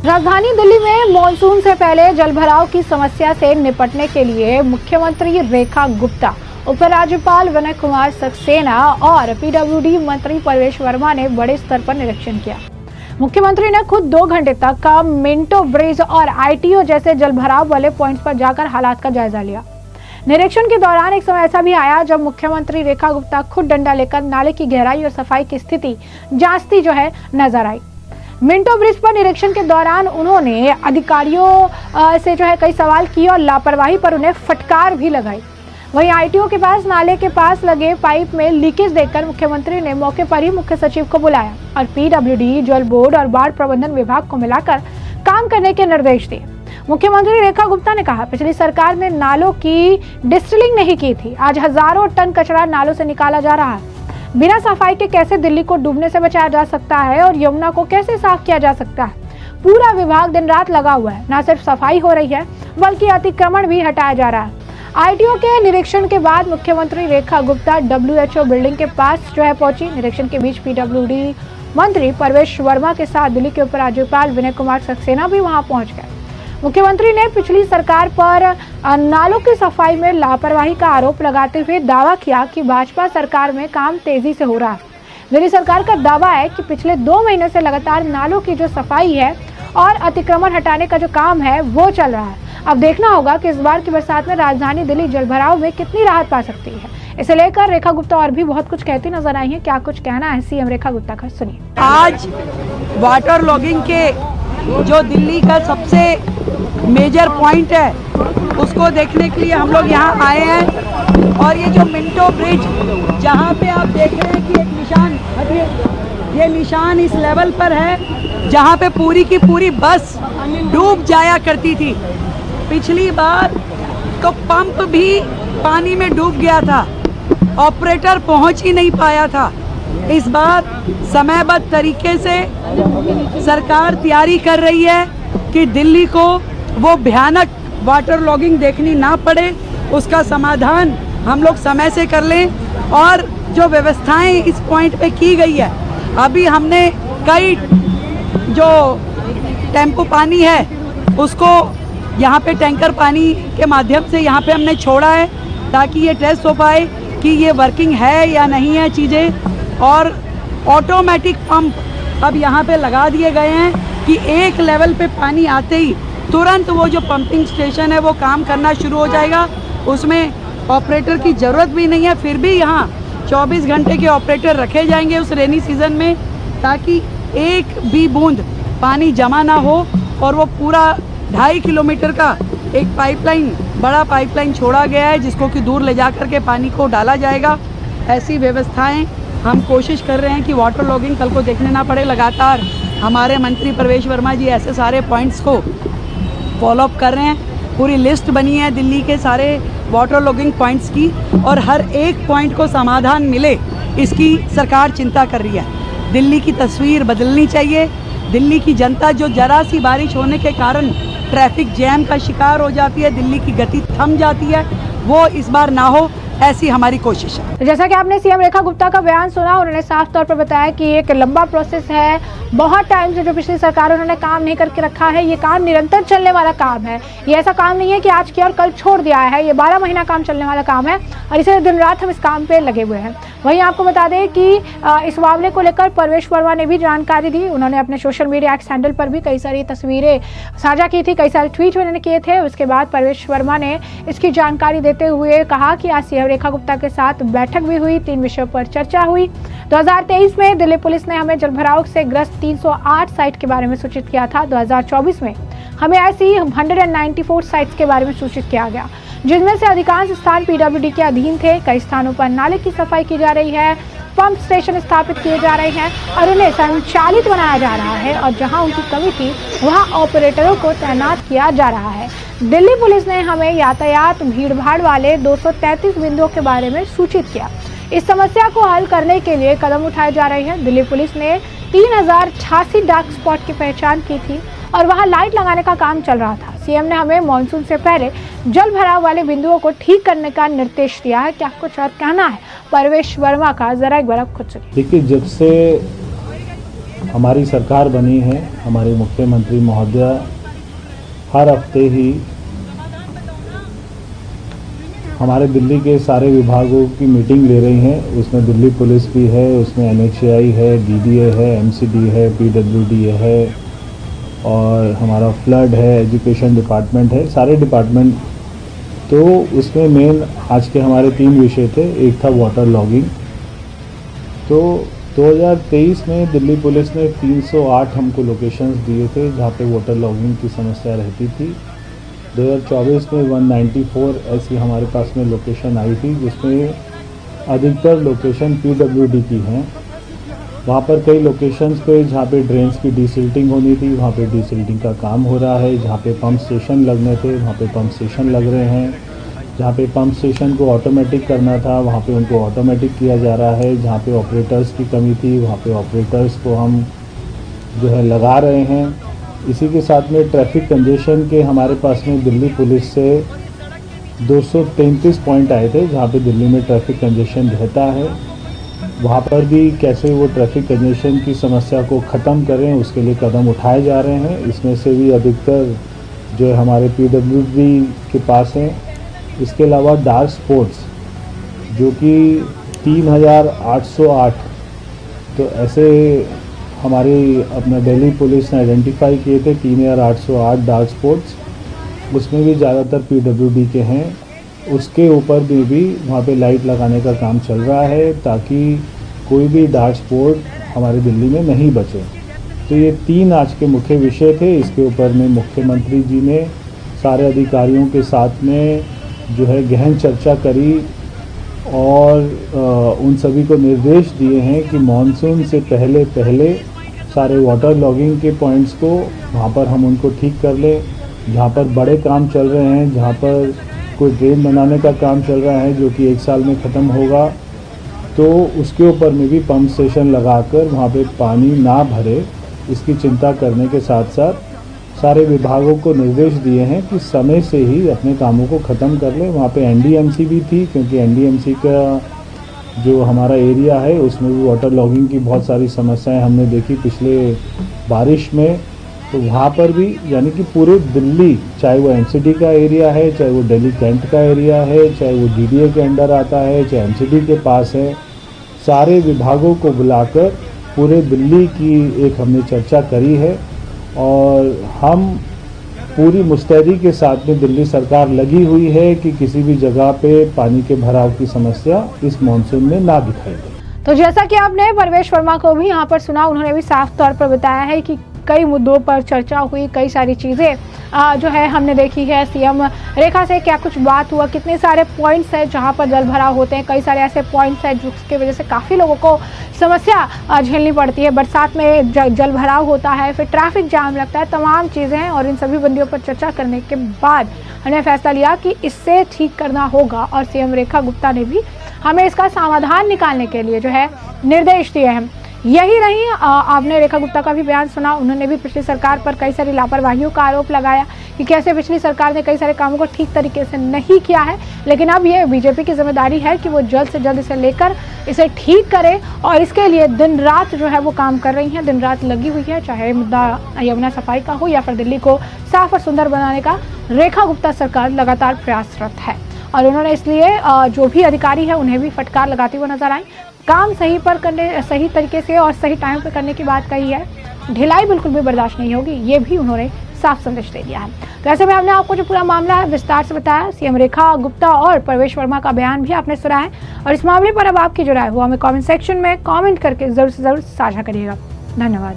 राजधानी दिल्ली में मॉनसून से पहले जलभराव की समस्या से निपटने के लिए मुख्यमंत्री रेखा गुप्ता, उपराज्यपाल विनय कुमार सक्सेना और पीडब्ल्यूडी मंत्री परवेश वर्मा ने बड़े स्तर पर निरीक्षण किया। मुख्यमंत्री ने खुद 2 घंटे तक का मिंटो ब्रिज और आईटीओ जैसे जलभराव वाले पॉइंट्स पर जाकर हालात का जायजा लिया। निरीक्षण के दौरान एक समय ऐसा भी आया जब मुख्यमंत्री रेखा गुप्ता खुद डंडा लेकर नाले की गहराई और सफाई की स्थिति जांचती नजर आई। मिंटो ब्रिज पर निरीक्षण के दौरान उन्होंने अधिकारियों से कई सवाल किए और लापरवाही पर उन्हें फटकार भी लगाई। वहीं आईटीओ के पास नाले के पास लगे पाइप में लीकेज देखकर मुख्यमंत्री ने मौके पर ही मुख्य सचिव को बुलाया और पीडब्ल्यूडी, जल बोर्ड और बाढ़ प्रबंधन विभाग को मिलाकर काम करने के निर्देश दिए। मुख्यमंत्री रेखा गुप्ता ने कहा, पिछली सरकार ने नालों की डिस्टिलिंग नहीं की थी। आज हजारों टन कचरा नालों से निकाला जा रहा है। बिना सफाई के कैसे दिल्ली को डूबने से बचाया जा सकता है और यमुना को कैसे साफ किया जा सकता है। पूरा विभाग दिन रात लगा हुआ है। न सिर्फ सफाई हो रही है बल्कि अतिक्रमण भी हटाया जा रहा है। आईटीओ के निरीक्षण के बाद मुख्यमंत्री रेखा गुप्ता डब्ल्यूएचओ बिल्डिंग के पास पहुंची। निरीक्षण के बीच पीडब्ल्यूडी मंत्री परवेश वर्मा के साथ दिल्ली के उपराज्यपाल विनय कुमार सक्सेना भी वहां पहुंच गए। मुख्यमंत्री ने पिछली सरकार पर नालों की सफाई में लापरवाही का आरोप लगाते हुए दावा किया कि भाजपा सरकार में काम तेजी से हो रहा है। दिल्ली सरकार का दावा है कि पिछले 2 महीने से लगातार नालों की जो सफाई है और अतिक्रमण हटाने का जो काम है वो चल रहा है। अब देखना होगा कि इस बार की बरसात में राजधानी दिल्ली जलभराव में कितनी राहत पा सकती है। इसे लेकर रेखा गुप्ता और भी बहुत कुछ कहती नजर आई है। क्या कुछ कहना है सीएम रेखा गुप्ता का, सुनिए। आज वाटर लॉगिंग के जो दिल्ली का सबसे मेजर पॉइंट है उसको देखने के लिए हम लोग यहाँ आए हैं। और ये जो मिंटो ब्रिज जहाँ पे आप देख रहे हैं कि एक निशान, ये निशान इस लेवल पर है जहाँ पे पूरी की पूरी बस डूब जाया करती थी। पिछली बार तो पंप भी पानी में डूब गया था, ऑपरेटर पहुँच ही नहीं पाया था। इस बार समयबद्ध तरीके से सरकार तैयारी कर रही है कि दिल्ली को वो भयानक वाटर लॉगिंग देखनी ना पड़े, उसका समाधान हम लोग समय से कर लें। और जो व्यवस्थाएं इस पॉइंट पे की गई है, अभी हमने कई जो टेम्पो पानी है उसको यहाँ पे टैंकर पानी के माध्यम से यहाँ पे हमने छोड़ा है ताकि ये टेस्ट हो पाए कि ये वर्किंग है या नहीं है चीज़ें। और ऑटोमेटिक पंप अब यहाँ पे लगा दिए गए हैं कि एक लेवल पे पानी आते ही तुरंत वो जो पंपिंग स्टेशन है वो काम करना शुरू हो जाएगा। उसमें ऑपरेटर की ज़रूरत भी नहीं है। फिर भी यहाँ 24 घंटे के ऑपरेटर रखे जाएंगे उस रेनी सीज़न में ताकि एक भी बूंद पानी जमा ना हो। और वो पूरा 2.5 किलोमीटर का एक पाइपलाइन, बड़ा पाइपलाइन छोड़ा गया है जिसको कि दूर ले जा कर के पानी को डाला जाएगा। ऐसी व्यवस्थाएं हम कोशिश कर रहे हैं कि वाटर लॉगिंग कल को देखने ना पड़े। लगातार हमारे मंत्री परवेश वर्मा जी ऐसे सारे पॉइंट्स को फॉलोअप कर रहे हैं। पूरी लिस्ट बनी है दिल्ली के सारे वाटर लॉगिंग पॉइंट्स की और हर एक पॉइंट को समाधान मिले इसकी सरकार चिंता कर रही है। दिल्ली की तस्वीर बदलनी चाहिए। दिल्ली की जनता जो जरा सी बारिश होने के कारण ट्रैफिक जैम का शिकार हो जाती है, दिल्ली की गति थम जाती है, वो इस बार ना हो, ऐसी हमारी कोशिश है। जैसा कि आपने सीएम रेखा गुप्ता का बयान सुना, उन्होंने साफ तौर पर बताया कि एक लंबा प्रोसेस है। बहुत टाइम से जो पिछली सरकार उन्होंने काम नहीं करके रखा है, ये काम निरंतर चलने वाला काम है। ये ऐसा काम नहीं है कि आज किया और कल छोड़ दिया है। ये 12 महीना काम चलने वाला काम है और इसे दिन रात हम इस काम पे लगे हुए हैं। वहीं आपको बता दें कि इस मामले को लेकर परवेश वर्मा ने भी जानकारी दी। उन्होंने अपने सोशल मीडिया एक्स हैंडल पर भी कई सारी तस्वीरें साझा की थी, कई सारे ट्वीट उन्होंने किए थे। उसके बाद परवेश वर्मा ने इसकी जानकारी देते हुए कहा कि आज सीएम रेखा गुप्ता के साथ बैठक भी हुई, 3 विषयों पर चर्चा हुई। 2023 में दिल्ली पुलिस ने हमें जलभराव से ग्रस्त 308 साइट के बारे में सूचित किया था। 2024 में हमें ऐसी 194 साइट्स के बारे में सूचित किया गया, जिनमें से अधिकांश स्थान पीडब्ल्यूडी के अधीन थे। कई स्थानों पर नाले की सफाई की जा रही है, पंप स्टेशन स्थापित किए जा रहे हैं और उन्हें संचालित बनाया जा रहा है। और जहां उनकी कमी थी वहां ऑपरेटरों को तैनात किया जा रहा है। दिल्ली पुलिस ने हमें यातायात भीड़भाड़ वाले 233 बिंदुओं के बारे में सूचित किया। इस समस्या को हल करने के लिए कदम उठाए जा रहे हैं। दिल्ली पुलिस ने 3088 डार्क स्पॉट की पहचान की थी और वहां लाइट लगाने का काम चल रहा था। सीएम ने हमें मानसून से पहले जल भराव वाले बिंदुओं को ठीक करने का निर्देश दिया है। क्या कुछ और कहना है परवेश वर्मा का, जरा एक बार आप खुद सुनिए। देखिए, जब से हमारी सरकार बनी है, हमारे मुख्यमंत्री महोदय हर हफ्ते ही हमारे दिल्ली के सारे विभागों की मीटिंग ले रही हैं। उसमें दिल्ली पुलिस भी है, उसमें NHAI है, DDA है, MCD है, PWD है और हमारा फ्लड है, एजुकेशन डिपार्टमेंट है, सारे डिपार्टमेंट। तो उसमें मेन आज के हमारे 3 विषय थे। एक था वाटर लॉगिंग। तो 2023 में दिल्ली पुलिस ने 308 हमको लोकेशंस दिए थे जहाँ पे वाटर लॉगिंग की समस्या रहती थी। 2024 में 194 ऐसी हमारे पास में लोकेशन आई थी, जिसमें अधिकतर लोकेशन PWD की हैं। वहाँ पर कई लोकेशंस पे जहाँ पे ड्रेन्स की डीसिल्टिंग होनी थी, वहाँ पे डीसिल्टिंग का काम हो रहा है। जहाँ पे पंप स्टेशन लगने थे, वहाँ पे पंप स्टेशन लग रहे हैं। जहाँ पे पंप स्टेशन को ऑटोमेटिक करना था, वहाँ पे उनको ऑटोमेटिक किया जा रहा है। जहाँ पे ऑपरेटर्स की कमी थी, वहाँ पे ऑपरेटर्स को हम जो है लगा रहे हैं। इसी के साथ में ट्रैफिक कंजेशन के हमारे पास में दिल्ली पुलिस से 233 पॉइंट आए थे जहाँ पे दिल्ली में ट्रैफिक कंजेशन रहता है। वहाँ पर भी कैसे वो ट्रैफिक कंजेशन की समस्या को ख़त्म करें, उसके लिए कदम उठाए जा रहे हैं। इसमें से भी अधिकतर जो है हमारे PWD के पास हैं। इसके अलावा डार्क स्पॉट्स जो कि 3808, तो ऐसे हमारी अपना दिल्ली पुलिस ने आइडेंटिफाई किए थे 3808 डार्क स्पॉट्स। उसमें भी ज़्यादातर PWD के हैं। उसके ऊपर भी वहाँ पे लाइट लगाने का काम चल रहा है ताकि कोई भी डार्क स्पॉट हमारे दिल्ली में नहीं बचे। तो ये 3 आज के मुख्य विषय थे। इसके ऊपर में मुख्यमंत्री जी ने सारे अधिकारियों के साथ में जो है गहन चर्चा करी और उन सभी को निर्देश दिए हैं कि मानसून से पहले सारे वाटर लॉगिंग के पॉइंट्स को वहाँ पर हम उनको ठीक कर लें। जहाँ पर बड़े काम चल रहे हैं, जहाँ पर कोई ड्रेन बनाने का काम चल रहा है जो कि 1 साल में ख़त्म होगा, तो उसके ऊपर में भी पंप स्टेशन लगाकर वहाँ पे पानी ना भरे, इसकी चिंता करने के साथ साथ सारे विभागों को निर्देश दिए हैं कि समय से ही अपने कामों को ख़त्म कर लें। वहाँ पे NDMC भी थी, क्योंकि NDMC का जो हमारा एरिया है उसमें भी वाटर लॉगिंग की बहुत सारी समस्याएं हमने देखी पिछले बारिश में। तो वहाँ पर भी यानी कि पूरे दिल्ली, चाहे वो MCD का एरिया है, चाहे वो दिल्ली कैंट का एरिया है, चाहे वो DDA के अंडर आता है, चाहे MCD के पास है, सारे विभागों को बुलाकर पूरे दिल्ली की एक हमने चर्चा करी है और हम पूरी मुस्तैदी के साथ में दिल्ली सरकार लगी हुई है कि किसी भी जगह पे पानी के भराव की समस्या इस मानसून में ना दिखाई दे। तो जैसा कि आपने परवेश वर्मा को भी यहाँ पर सुना, उन्होंने भी साफ तौर पर बताया है कि कई मुद्दों पर चर्चा हुई, कई सारी चीज़ें जो है हमने देखी है। CM रेखा से क्या कुछ बात हुआ, कितने सारे पॉइंट्स हैं जहां पर जल भराव होते हैं, कई सारे ऐसे पॉइंट्स हैं जिसकी वजह से काफ़ी लोगों को समस्या झेलनी पड़ती है। बरसात में जल भराव होता है, फिर ट्रैफिक जाम लगता है, तमाम चीज़ें हैं। और इन सभी बिंदुओं पर चर्चा करने के बाद हमने फैसला लिया कि इससे ठीक करना होगा और CM रेखा गुप्ता ने भी हमें इसका समाधान निकालने के लिए जो है निर्देश दिए हैं। यही नहीं, आपने रेखा गुप्ता का भी बयान सुना। उन्होंने भी पिछली सरकार पर कई सारी लापरवाहियों का आरोप लगाया कि कैसे पिछली सरकार ने कई सारे कामों को ठीक तरीके से नहीं किया है, लेकिन अब ये बीजेपी की जिम्मेदारी है कि वो जल्द से जल्द इसे लेकर इसे ठीक करे और इसके लिए दिन रात जो है वो काम कर रही हैं, दिन रात लगी हुई है। चाहे मुद्दा यमुना सफाई का हो या फिर दिल्ली को साफ और सुंदर बनाने का, रेखा गुप्ता सरकार लगातार प्रयासरत है। और उन्होंने इसलिए जो भी अधिकारी है उन्हें भी फटकार लगाती हुई नजर आई। काम सही पर करने, सही तरीके से और सही टाइम पर करने की बात कही है। ढिलाई बिल्कुल भी बर्दाश्त नहीं होगी, ये भी उन्होंने साफ संदेश दे दिया है। तो ऐसे में हमने आपको जो पूरा मामला है विस्तार से बताया। CM रेखा गुप्ता और परवेश वर्मा का बयान भी आपने सुना है और इस मामले पर अब आपकी जो राय हो हमें कमेंट सेक्शन में कमेंट करके जरूर से जरूर साझा करिएगा। धन्यवाद।